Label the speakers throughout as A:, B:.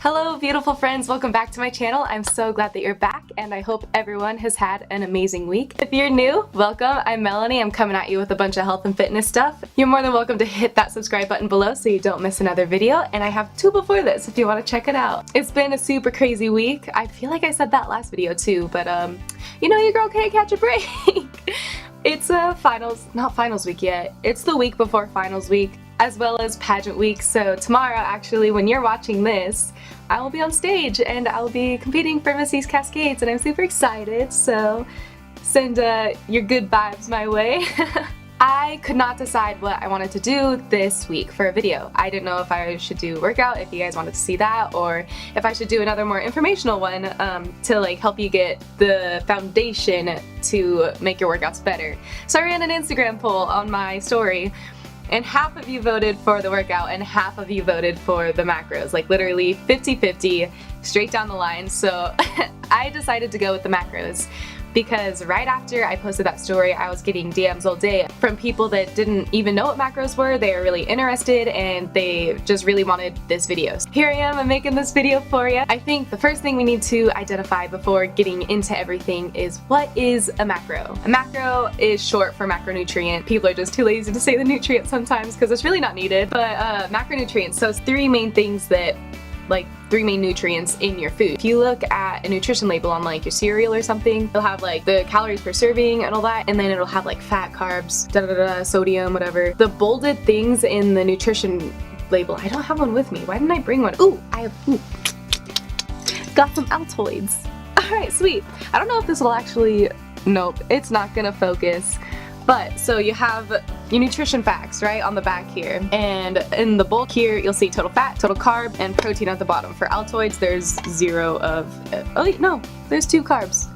A: Hello beautiful friends, welcome back to my channel. I'm so glad that you're back and I hope everyone has had an amazing week. If you're new, welcome. I'm Melanie. I'm coming at you with a bunch of health and fitness stuff. You're more than welcome to hit that subscribe button below so you don't miss another video, and I have two before this if you want to check it out. It's been a super crazy week. I feel like I said that last video too, but you know, your girl can't catch a break. It's not finals week yet. It's the week before finals week, as well as pageant week. So tomorrow, actually, when you're watching this, I will be on stage and I'll be competing for Miss East Cascades, and I'm super excited, so send your good vibes my way. I could not decide what I wanted to do this week for a video. I didn't know if I should do a workout, if you guys wanted to see that, or if I should do another more informational one to like help you get the foundation to make your workouts better. So I ran an Instagram poll on my story, and half of you voted for the workout and half of you voted for the macros, like literally 50-50 straight down the line. So I decided to go with the macros because right after I posted that story, I was getting DMs all day from people that didn't even know what macros were. They were really interested and they just really wanted this video. So here I am, I'm making this video for you. I think the first thing we need to identify before getting into everything is, what is a macro? A macro is short for macronutrient. People are just too lazy to say the nutrient sometimes because it's really not needed. But macronutrients, so it's three main things that, like, three main nutrients in your food. If you look at a nutrition label on like your cereal or something, it'll have like the calories per serving and all that, and then it'll have like fat, carbs, sodium, whatever. The bolded things in the nutrition label, I don't have one with me. Why didn't I bring one? Ooh, got some Altoids. Alright, sweet. I don't know if this will actually, nope, it's not gonna focus. But, so you have your nutrition facts, right, on the back here. And in the bulk here, you'll see total fat, total carb, and protein at the bottom. For Altoids, there's 0 of, oh no, there's 2 carbs.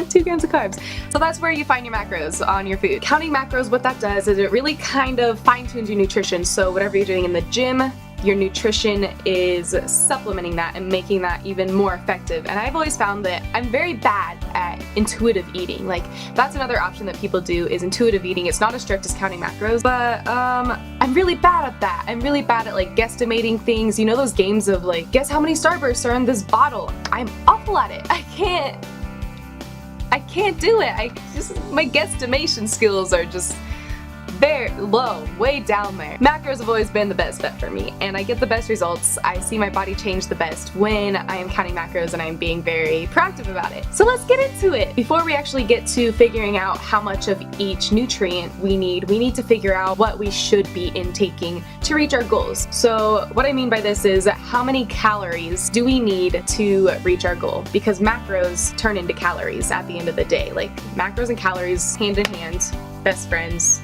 A: 2 grams of carbs. So that's where you find your macros on your food. Counting macros, what that does is it really kind of fine-tunes your nutrition. So whatever you're doing in the gym, your nutrition is supplementing that and making that even more effective. And I've always found that I'm very bad at intuitive eating. Like, that's another option that people do, is intuitive eating. It's not as strict as counting macros, but I'm really bad at that. I'm really bad at like guesstimating things. You know those games of like, guess how many Starbursts are in this bottle? I'm awful at it. I can't do it. My guesstimation skills are just very low, way down there. Macros have always been the best bet for me, and I get the best results. I see my body change the best when I am counting macros and I'm being very proactive about it. So let's get into it. Before we actually get to figuring out how much of each nutrient we need to figure out what we should be intaking to reach our goals. So what I mean by this is, how many calories do we need to reach our goal? Because macros turn into calories at the end of the day. Like, macros and calories, hand in hand, best friends.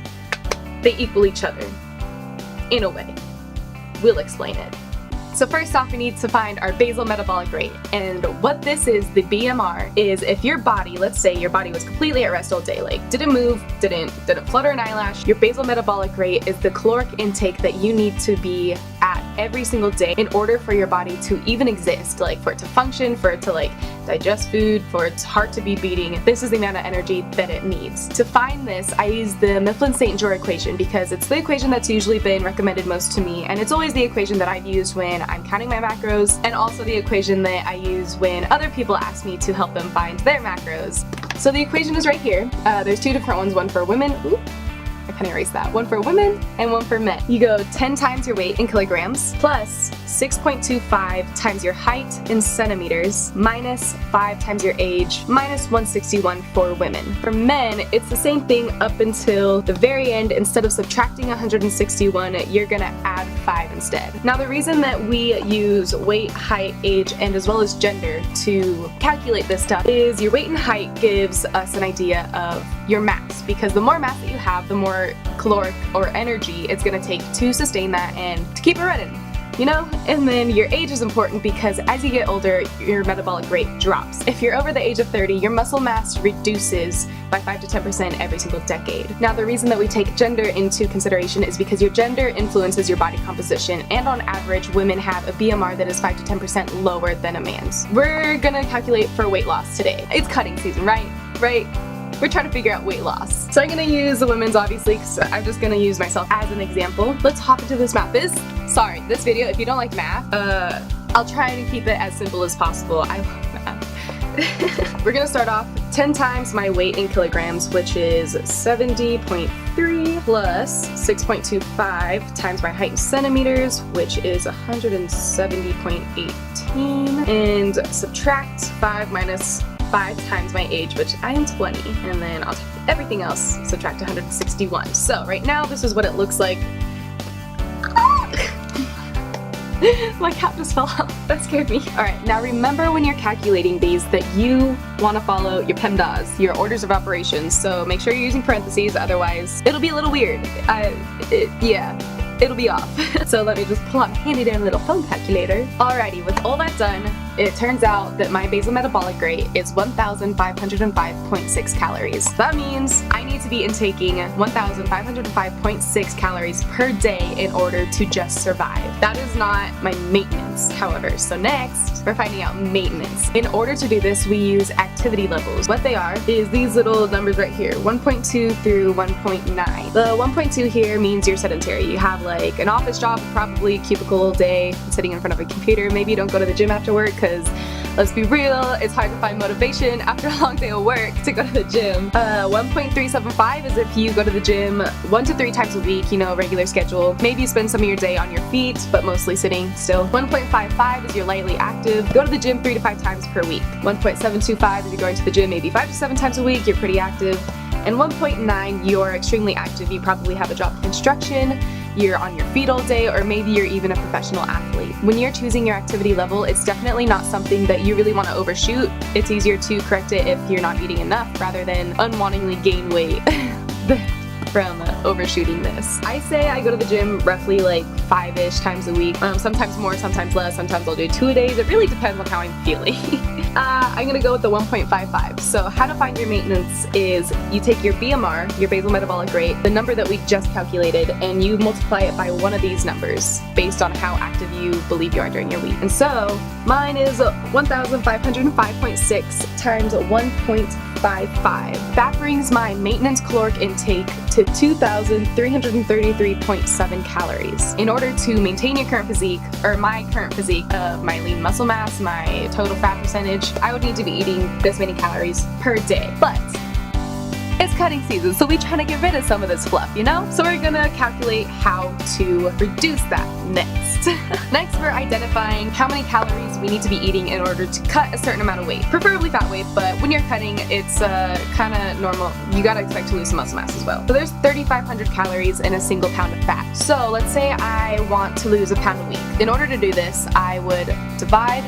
A: They equal each other, in a way. We'll explain it. So first off, we need to find our basal metabolic rate. And what this is, the BMR, is if your body, let's say your body was completely at rest all day, like didn't move, didn't flutter an eyelash, your basal metabolic rate is the caloric intake that you need to be at every single day in order for your body to even exist, like for it to function, for it to like digest food, for its heart to be beating. This is the amount of energy that it needs. To find this, I use the Mifflin-St. Jean equation because it's the equation that's usually been recommended most to me, and it's always the equation that I've used when I'm counting my macros, and also the equation that I use when other people ask me to help them find their macros. So the equation is right here. There's 2 different ones, one for women. Ooh, I can erase that. One for women and one for men. You go 10 times your weight in kilograms plus 6.25 times your height in centimeters minus 5 times your age minus 161 for women. For men, it's the same thing up until the very end. Instead of subtracting 161, you're gonna add 5 instead. Now, the reason that we use weight, height, age, and as well as gender to calculate this stuff is your weight and height gives us an idea of your mass, because the more mass that you have, the more caloric or energy it's gonna take to sustain that and to keep it running, you know? And then your age is important because as you get older, your metabolic rate drops. If you're over the age of 30, your muscle mass reduces by 5 to 10% every single decade. Now, the reason that we take gender into consideration is because your gender influences your body composition, and on average, women have a BMR that is 5 to 10% lower than a man's. We're gonna calculate for weight loss today. It's cutting season, right? We're trying to figure out weight loss. So I'm gonna use the women's, obviously, because I'm just gonna use myself as an example. Let's hop into this math. This video, if you don't like math, I'll try and keep it as simple as possible. I love math. We're gonna start off 10 times my weight in kilograms, which is 70.3 plus 6.25 times my height in centimeters, which is 170.18, and subtract 5 minus 5 times my age, which I am 20, and then I'll take everything else, subtract 161. So right now, this is what it looks like. My cap just fell off. That scared me. Alright, now remember when you're calculating these that you want to follow your PEMDAS, your orders of operations, so make sure you're using parentheses, otherwise it'll be a little weird. Yeah, it'll be off. So let me just pull out my handy dandy little phone calculator. Alrighty, with all that done, it turns out that my basal metabolic rate is 1,505.6 calories. That means I need to be intaking 1,505.6 calories per day in order to just survive. That is not my maintenance, however. So next, we're finding out maintenance. In order to do this, we use activity levels. What they are is these little numbers right here, 1.2 through 1.9. The 1.2 here means you're sedentary. You have like an office job, probably cubicle all day, sitting in front of a computer. Maybe you don't go to the gym after work, because let's be real, it's hard to find motivation after a long day of work to go to the gym. 1.375 is if you go to the gym 1 to 3 times a week, you know, regular schedule. Maybe you spend some of your day on your feet, but mostly sitting still. 1.55 is you're lightly active. Go to the gym 3 to 5 times per week. 1.725 is you're going to the gym maybe 5 to 7 times a week, you're pretty active. And 1.9, you're extremely active. You probably have a job in construction, you're on your feet all day, or maybe you're even a professional athlete. When you're choosing your activity level, it's definitely not something that you really want to overshoot. It's easier to correct it if you're not eating enough rather than unwantingly gain weight from overshooting this. I say I go to the gym roughly like 5-ish times a week. Sometimes more, sometimes less, sometimes I'll do 2 a days. It really depends on how I'm feeling. I'm gonna go with the 1.55. So how to find your maintenance is you take your BMR, your basal metabolic rate, the number that we just calculated, and you multiply it by one of these numbers based on how active you believe you are during your week. And so mine is 1,505.6 times 1.55. That brings my maintenance caloric intake to 2,333.7 calories. In order to maintain your current physique, or my current physique of my lean muscle mass, my total fat percentage, I would need to be eating this many calories per day. But it's cutting season, so we're trying to get rid of some of this fluff, you know? So we're gonna calculate how to reduce that next. Next, we're identifying how many calories we need to be eating in order to cut a certain amount of weight, preferably fat weight, but when you're cutting, it's kind of normal. You gotta expect to lose some muscle mass as well. So there's 3,500 calories in a single pound of fat. So let's say I want to lose a pound a week. In order to do this, I would divide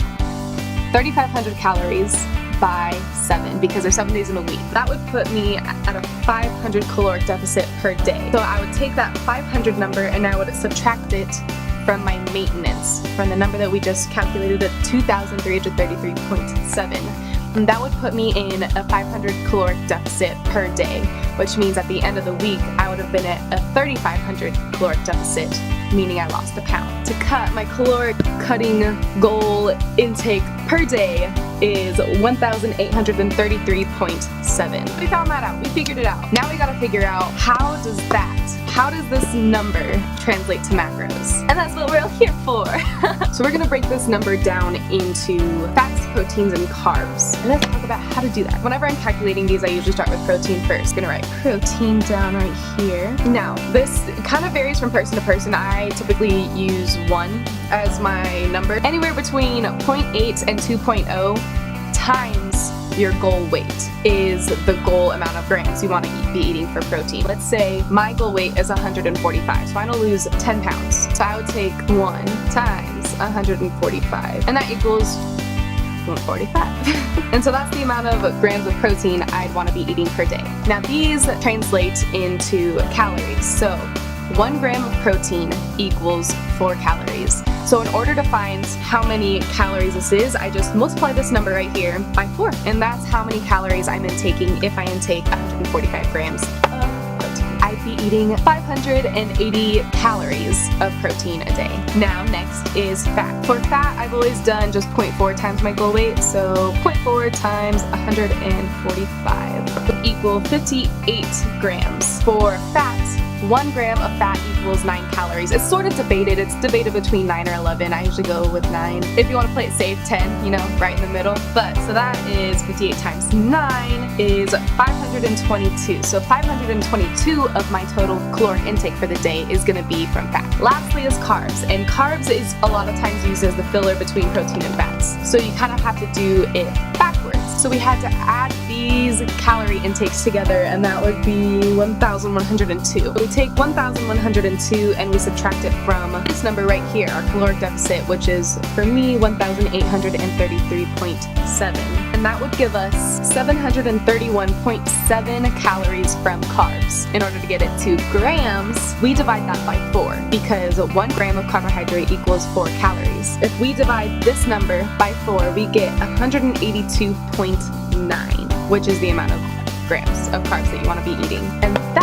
A: 3,500 calories by 7, because there's 7 days in a week. That would put me at a 500 caloric deficit per day. So I would take that 500 number and I would subtract it from my maintenance, from the number that we just calculated at 2,333.7. And that would put me in a 500 caloric deficit per day, which means at the end of the week, I would have been at a 3,500 caloric deficit, meaning I lost a pound. To cut, my caloric cutting goal intake per day is 1,833.7. We found that out. We figured it out. Now we gotta figure out how does this number translate to macros? And that's what we're all here for. So we're gonna break this number down into fats, proteins, and carbs. And let's talk about how to do that. Whenever I'm calculating these, I usually start with protein first. I'm gonna write protein down right here. Now, this kind of varies from person to person. I typically use 1 as my number. Anywhere between 0.8 and 2.0 times your goal weight is the goal amount of grams you want to be eating for protein. Let's say my goal weight is 145, so I want to lose 10 pounds. So I would take 1 times 145, and that equals 145. And so that's the amount of grams of protein I'd want to be eating per day. Now these translate into calories. So 1 gram of protein equals 4 calories. So in order to find how many calories this is, I just multiply this number right here by 4. And that's how many calories I'm intaking if I intake 145 grams of protein. I'd be eating 580 calories of protein a day. Now next is fat. For fat, I've always done just 0.4 times my goal weight. So 0.4 times 145 would equal 58 grams. For fat, 1 gram of fat equals 9 calories. It's sort of debated. It's debated between 9 or 11. I usually go with 9. If you want to play it safe, 10, you know, right in the middle. But so that is 58 times 9 is 522. So 522 of my total caloric intake for the day is going to be from fat. Lastly is carbs, and carbs is a lot of times used as the filler between protein and fats. So you kind of have to do it backwards. So we had to add these calorie intakes together, and that would be 1,102. We take 1,102 and we subtract it from this number right here, our caloric deficit, which is, for me, 1,833.7. And that would give us 731.7 calories from carbs. In order to get it to grams, we divide that by 4, because 1 gram of carbohydrate equals 4 calories. If we divide this number by 4, we get 182.9, which is the amount of grams of carbs that you want to be eating. And that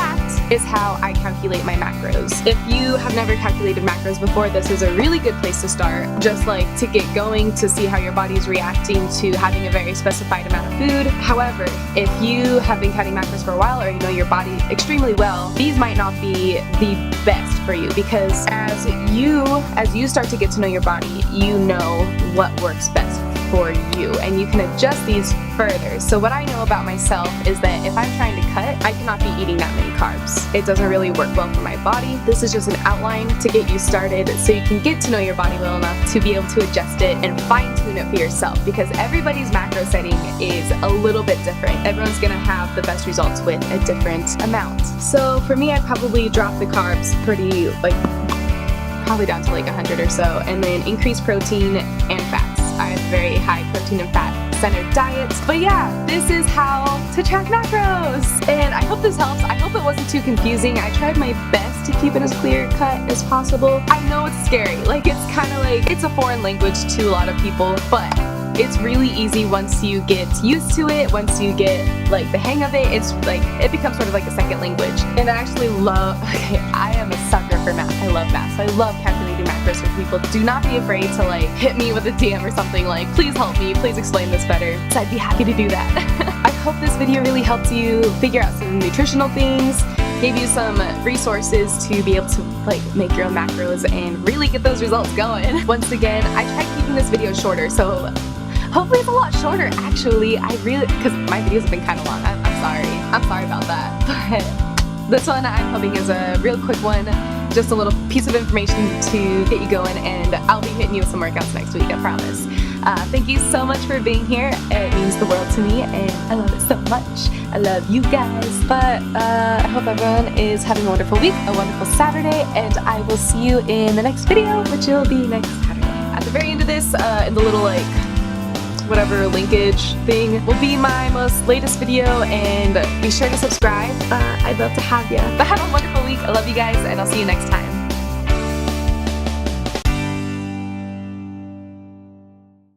A: is how I calculate my macros. If you have never calculated macros before, this is a really good place to start, just like to get going, to see how your body is reacting to having a very specified amount of food. However, if you have been counting macros for a while, or you know your body extremely well, these might not be the best for you, because as you start to get to know your body, you know what works best for you, and you can adjust these further. So what I know about myself is that if I'm trying to cut, I cannot be eating that many carbs. It doesn't really work well for my body. This is just an outline to get you started so you can get to know your body well enough to be able to adjust it and fine-tune it for yourself, because everybody's macro setting is a little bit different. Everyone's gonna have the best results with a different amount. So for me, I probably drop the carbs pretty, probably down to 100 or so, and then increase protein and fats. I have very high protein and fat centered diets. But yeah, this is how to track macros. And I hope this helps. I hope it wasn't too confusing. I tried my best to keep it as clear cut as possible. I know it's scary. It's kind of it's a foreign language to a lot of people, but it's really easy once you get used to it, once you get the hang of it. It's it becomes sort of like a second language. And I actually love, I am a sucker for math. I love math, so I love calculating macros for people. Do not be afraid to hit me with a DM or something please help me, please explain this better. So I'd be happy to do that. I hope this video really helped you figure out some nutritional things, gave you some resources to be able to make your own macros and really get those results going. Once again, I tried keeping this video shorter, so hopefully it's a lot shorter actually. Because my videos have been kind of long. I'm sorry about that. But this one I'm hoping is a real quick one, just a little piece of information to get you going, and I'll be hitting you with some workouts next week, I promise. Thank you so much for being here. It means the world to me, and I love it so much. I love you guys. But I hope everyone is having a wonderful week, a wonderful Saturday, and I will see you in the next video, which will be next Saturday. At the very end of this, in the little whatever linkage thing will be my most latest video, and be sure to subscribe. I'd love to have you. But have a wonderful week. I love you guys, and I'll see you next time.